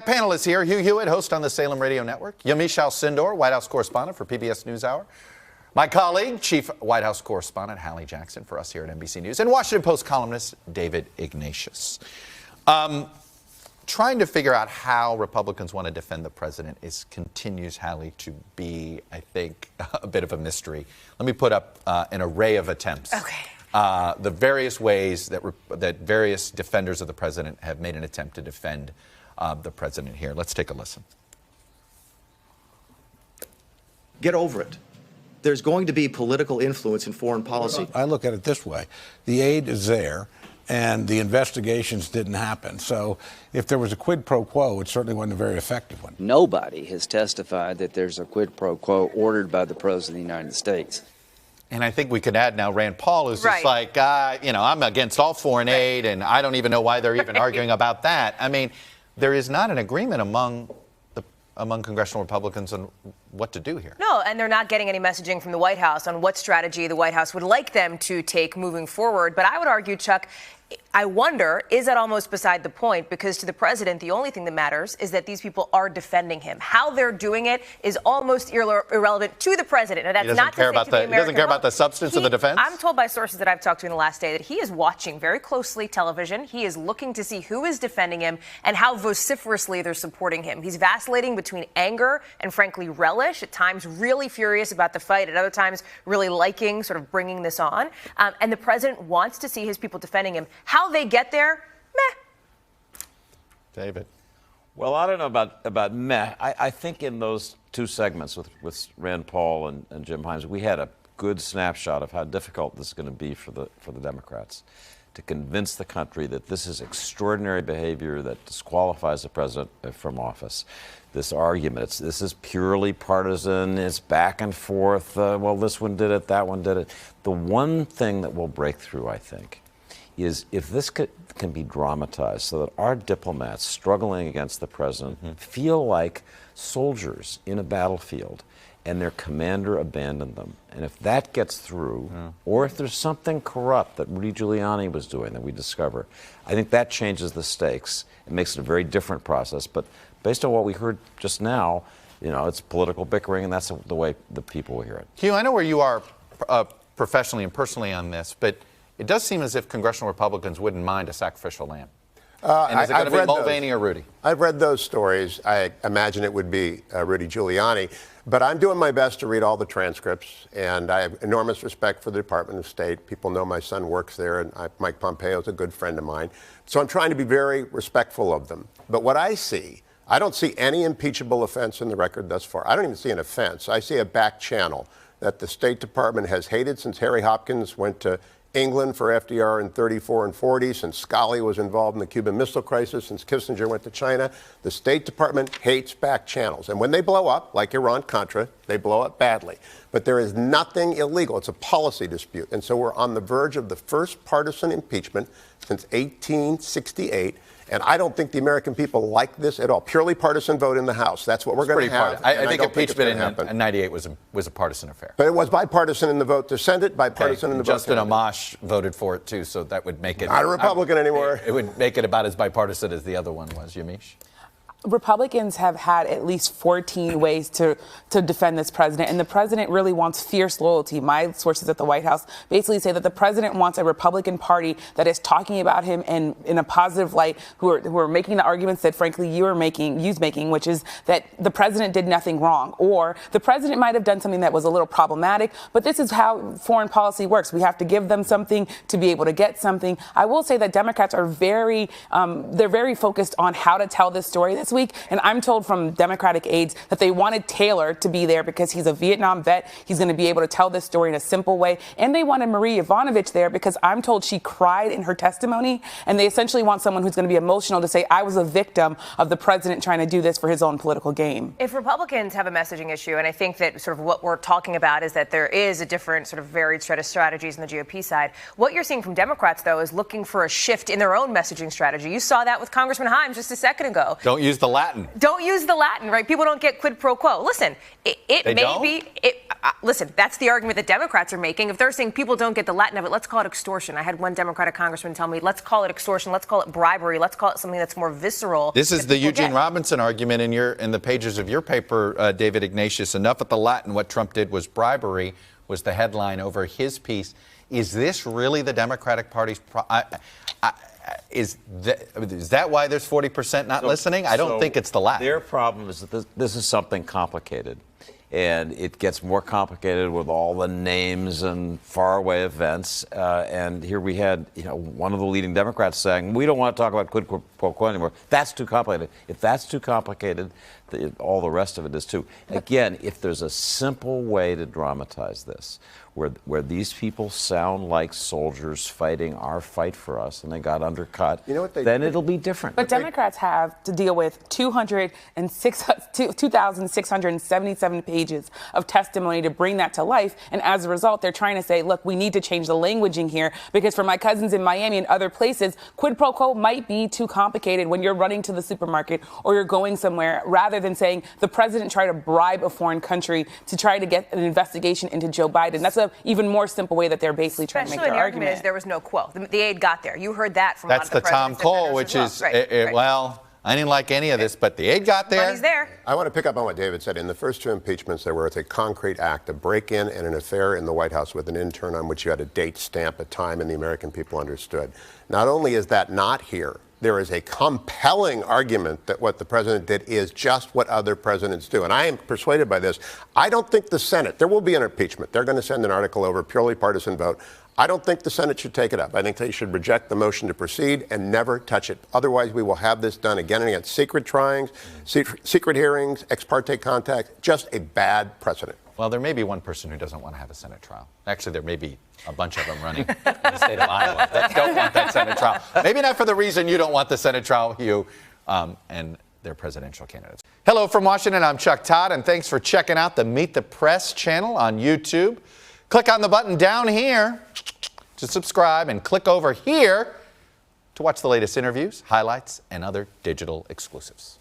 Panelists here: Hugh Hewitt, host on the Salem Radio Network; Yamiche Alcindor, White House correspondent for PBS NewsHour; my colleague, Chief White House correspondent Hallie Jackson for us here at NBC News; and Washington Post columnist David Ignatius. Trying to figure out how Republicans want to defend the president continues, Hallie, to be, I think, a bit of a mystery. Let me put up an array of attempts. Okay. The various ways that various defenders of the president have made an attempt to defend the president here. Let's take a listen. Get over it. There's going to be political influence in foreign policy. I look at it this way. The aid is there, and the investigations didn't happen. So if there was a quid pro quo, it certainly wasn't a very effective one. Nobody has testified that there's a quid pro quo ordered by the President of the United States. And I think we could add now Rand Paul, who's just like, I'm against all foreign aid, and I don't even know why they're even arguing about that. I mean, there is not an agreement among congressional Republicans on what to do here. No, and they're not getting any messaging from the White House on what strategy the White House would like them to take moving forward. But I would argue, Chuck, I wonder, is that almost beside the point? Because to the president, the only thing that matters is that these people are defending him. How they're doing it is almost irrelevant to the president. And that's not to say to the American he doesn't care about the substance of the defense? I'm told by sources that I've talked to in the last day that he is watching very closely television. He is looking to see who is defending him and how vociferously they're supporting him. He's vacillating between anger and, frankly, relish, at times really furious about the fight, at other times really liking sort of bringing this on. And the president wants to see his people defending him. How they get there, meh. David. Well, I don't know about meh. I think in those two segments with Rand Paul and Jim Himes, we had a good snapshot of how difficult this is going to be for the Democrats to convince the country that this is extraordinary behavior that disqualifies the president from office. This argument, this is purely partisan, it's back and forth, well, this one did it, that one did it. The one thing that will break through, I think, is if this can be dramatized so that our diplomats struggling against the president feel like soldiers in a battlefield and their commander abandoned them. And if that gets through, or if there's something corrupt that Rudy Giuliani was doing that we discover, I think that changes the stakes. It makes it a very different process. But based on what we heard just now, it's political bickering, and that's the way the people will hear it. Hugh, I know where you are professionally and personally on this, but it does seem as if congressional Republicans wouldn't mind a sacrificial lamb. And is it going to be Mulvaney or Rudy? I've read those stories. I imagine it would be Rudy Giuliani. But I'm doing my best to read all the transcripts, and I have enormous respect for the Department of State. People know my son works there, and Mike Pompeo is a good friend of mine. So I'm trying to be very respectful of them. But what I don't see any impeachable offense in the record thus far. I don't even see an offense. I see a back channel that the State Department has hated since Harry Hopkins went to England for FDR in 34 and 40, since Scully was involved in the Cuban Missile Crisis, since Kissinger went to China. The State Department hates back channels. And when they blow up, like Iran-Contra, they blow up badly. But there is nothing illegal. It's a policy dispute. And so we're on the verge of the first partisan impeachment since 1868. And I don't think the American people like this at all. Purely partisan vote in the House. That's what we're going to have. I think impeachment in 98 was a partisan affair. But it was bipartisan in the vote to send it, bipartisan in the vote Justin Amash voted for it, too, so that would make it... Not a Republican anymore. It would make it about as bipartisan as the other one was, Yamiche. Republicans have had at least 14 ways to defend this president, and the president really wants fierce loyalty. My sources at the White House basically say that the president wants a Republican Party that is talking about him in a positive light, who are making the arguments that, frankly, you're making, which is that the president did nothing wrong, or the president might have done something that was a little problematic, but this is how foreign policy works. We have to give them something to be able to get something. I will say that Democrats are very focused on how to tell this story this week, and I'm told from Democratic aides that they wanted Taylor to be there because he's a Vietnam vet. He's going to be able to tell this story in a simple way, and they wanted Marie Yovanovitch there because I'm told she cried in her testimony, and they essentially want someone who's going to be emotional to say, I was a victim of the president trying to do this for his own political game. If Republicans have a messaging issue, and I think that sort of what we're talking about is that there is a different sort of varied set of strategies on the GOP side, what you're seeing from Democrats, though, is looking for a shift in their own messaging strategy. You saw that with Congressman Himes just a second ago. Don't use the Latin. Don't use the Latin, right? People don't get quid pro quo. Listen, it They may don't? be. Listen, that's the argument that Democrats are making. If they're saying people don't get the Latin of it, let's call it extortion. I had one Democratic congressman tell me, let's call it extortion, let's call it bribery, let's call it something that's more visceral. This is the Eugene Robinson argument in the pages of your paper, David Ignatius. Enough at the Latin. What Trump did was bribery, was the headline over his piece. Is this really the Democratic Party's is that why there's 40% not listening? I don't think it's the Latin. Their problem is that this is something complicated. And it gets more complicated with all the names and faraway events. And here we had, one of the leading Democrats saying, we don't want to talk about quid pro quo anymore. That's too complicated. If that's too complicated, all the rest of it is too. Again, if there's a simple way to dramatize this, where these people sound like soldiers fighting our fight for us and they got undercut, then it'll be different. But Democrats have to deal with 2,677 pages of testimony to bring that to life. And as a result, they're trying to say, look, we need to change the languaging here because for my cousins in Miami and other places, quid pro quo might be too complicated when you're running to the supermarket or you're going somewhere, rather than saying the president tried to bribe a foreign country to try to get an investigation into Joe Biden. That's an even more simple way that they're basically trying to make their argument. Is there was no quo. The aide got there. You heard that from That's a lot of the Tom Cole, which is, well, I didn't like any of this, but the aide got there. Money's there. I want to pick up on what David said. In the first two impeachments, there was a concrete act, a break-in and an affair in the White House with an intern on which you had a date stamp, a time, and the American people understood. Not only is that not here, there is a compelling argument that what the president did is just what other presidents do. And I am persuaded by this. I don't think the Senate, there will be an impeachment. They're going to send an article over, purely partisan vote. I don't think the Senate should take it up. I think they should reject the motion to proceed and never touch it. Otherwise, we will have this done again and again. Secret hearings, ex parte contact, just a bad precedent. Well, there may be one person who doesn't want to have a Senate trial. Actually, there may be a bunch of them running in the state of Iowa that don't want that Senate trial. Maybe not for the reason you don't want the Senate trial, Hugh, and their presidential candidates. Hello from Washington, I'm Chuck Todd, and thanks for checking out the Meet the Press channel on YouTube. Click on the button down here to subscribe and click over here to watch the latest interviews, highlights, and other digital exclusives.